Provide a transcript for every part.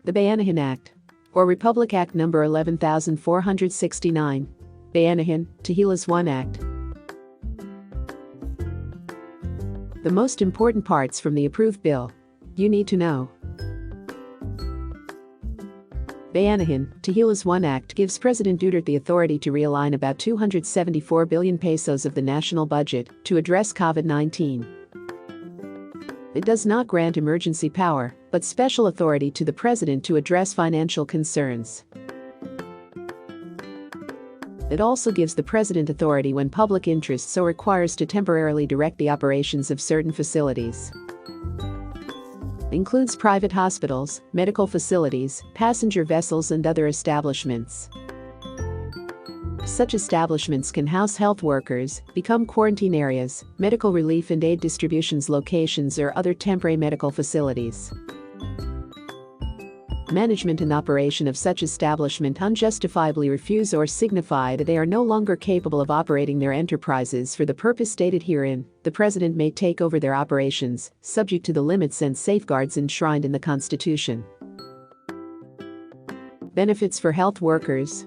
The Bayanihan Act, or Republic Act No. 11,469, Bayanihan, Tahilas 1 Act. The most important parts from the approved bill you need to know. Bayanihan, Tahilas 1 Act gives President Duterte the authority to realign about 274 billion pesos of the national budget to address COVID-19. It does not grant emergency power, but special authority to the president to address financial concerns. It also gives the president authority when public interest so requires to temporarily direct the operations of certain facilities. Includes private hospitals, medical facilities, passenger vessels and other establishments. Such establishments can house health workers, become quarantine areas, medical relief and aid distributions locations or other temporary medical facilities. Management and operation of such establishment unjustifiably refuse or signify that they are no longer capable of operating their enterprises for the purpose stated herein, the President may take over their operations, subject to the limits and safeguards enshrined in the Constitution. Benefits for health workers.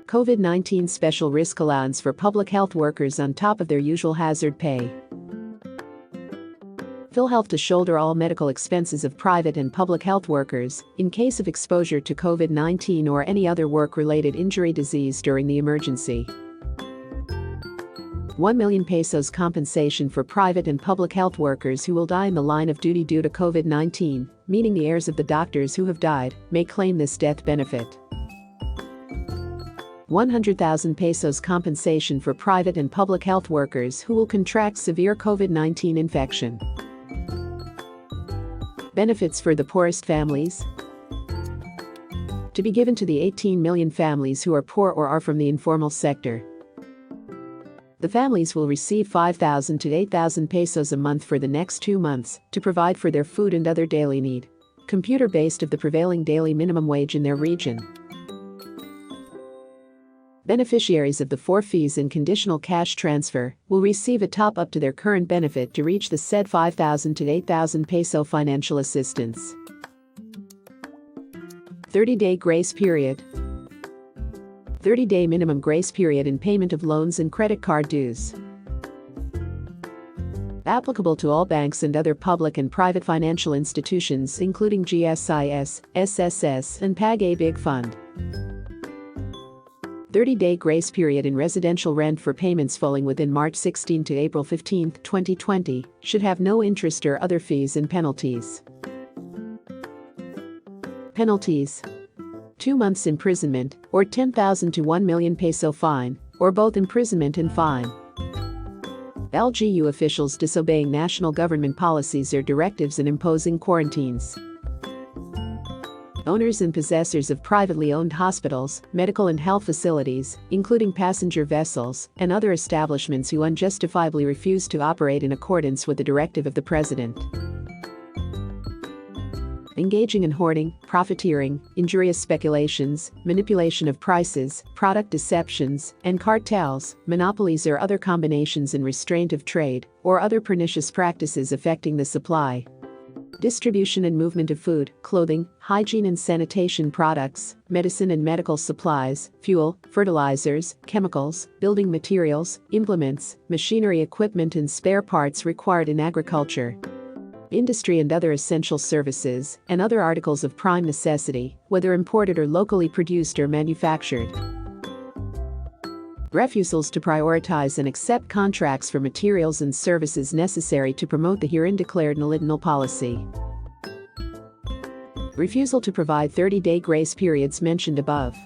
COVID-19 special risk allowance for public health workers on top of their usual hazard pay. PhilHealth to shoulder all medical expenses of private and public health workers in case of exposure to COVID-19 or any other work-related injury disease during the emergency. 1 million pesos compensation for private and public health workers who will die in the line of duty due to COVID-19, meaning the heirs of the doctors who have died may claim this death benefit. 100,000 pesos compensation for private and public health workers who will contract severe COVID-19 infection. Benefits for the poorest families. To be given to the 18 million families who are poor or are from the informal sector. The families will receive 5,000 to 8,000 pesos a month for the next 2 months to provide for their food and other daily need, computer-based of the prevailing daily minimum wage in their region. Beneficiaries of the 4 fees and conditional cash transfer will receive a top-up to their current benefit to reach the said 5,000 to 8,000 peso financial assistance. 30-day grace period. 30-day minimum grace period in payment of loans and credit card dues. Applicable to all banks and other public and private financial institutions including GSIS, SSS, and PAG-A-BIG Fund. 30-day grace period in residential rent for payments falling within March 16 to April 15, 2020, should have no interest or other fees and penalties. Penalties: 2 months imprisonment, or 10,000 to 1 million peso fine, or both imprisonment and fine. LGU officials disobeying national government policies or directives and imposing quarantines. Owners and possessors of privately owned hospitals, medical and health facilities, including passenger vessels, and other establishments who unjustifiably refuse to operate in accordance with the directive of the President. Engaging in hoarding, profiteering, injurious speculations, manipulation of prices, product deceptions, and cartels, monopolies or other combinations in restraint of trade, or other pernicious practices affecting the supply, distribution and movement of food, clothing, hygiene and sanitation products, medicine and medical supplies, fuel, fertilizers, chemicals, building materials, implements, machinery equipment and spare parts required in agriculture, industry and other essential services, and other articles of prime necessity, whether imported or locally produced or manufactured. Refusals to prioritize and accept contracts for materials and services necessary to promote the herein declared national policy. Refusal to provide 30-day grace periods mentioned above.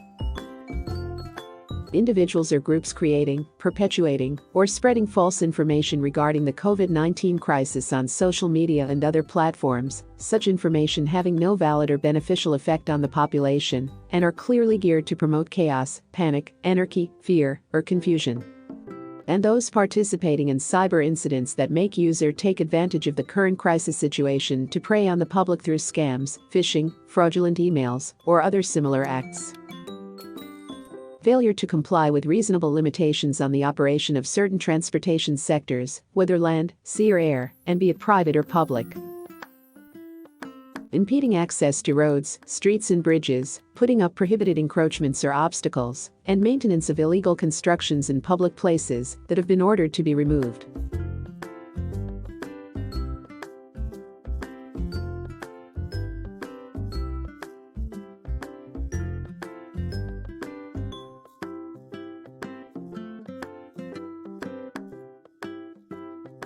Individuals or groups creating, perpetuating, or spreading false information regarding the COVID-19 crisis on social media and other platforms, such information having no valid or beneficial effect on the population, and are clearly geared to promote chaos, panic, anarchy, fear, or confusion. And those participating in cyber incidents that make use or take advantage of the current crisis situation to prey on the public through scams, phishing, fraudulent emails, or other similar acts. Failure to comply with reasonable limitations on the operation of certain transportation sectors, whether land, sea or air, and be it private or public. impeding access to roads, streets and bridges, putting up prohibited encroachments or obstacles, and maintenance of illegal constructions in public places that have been ordered to be removed.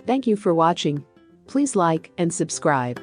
Thank you for watching. Please like and subscribe.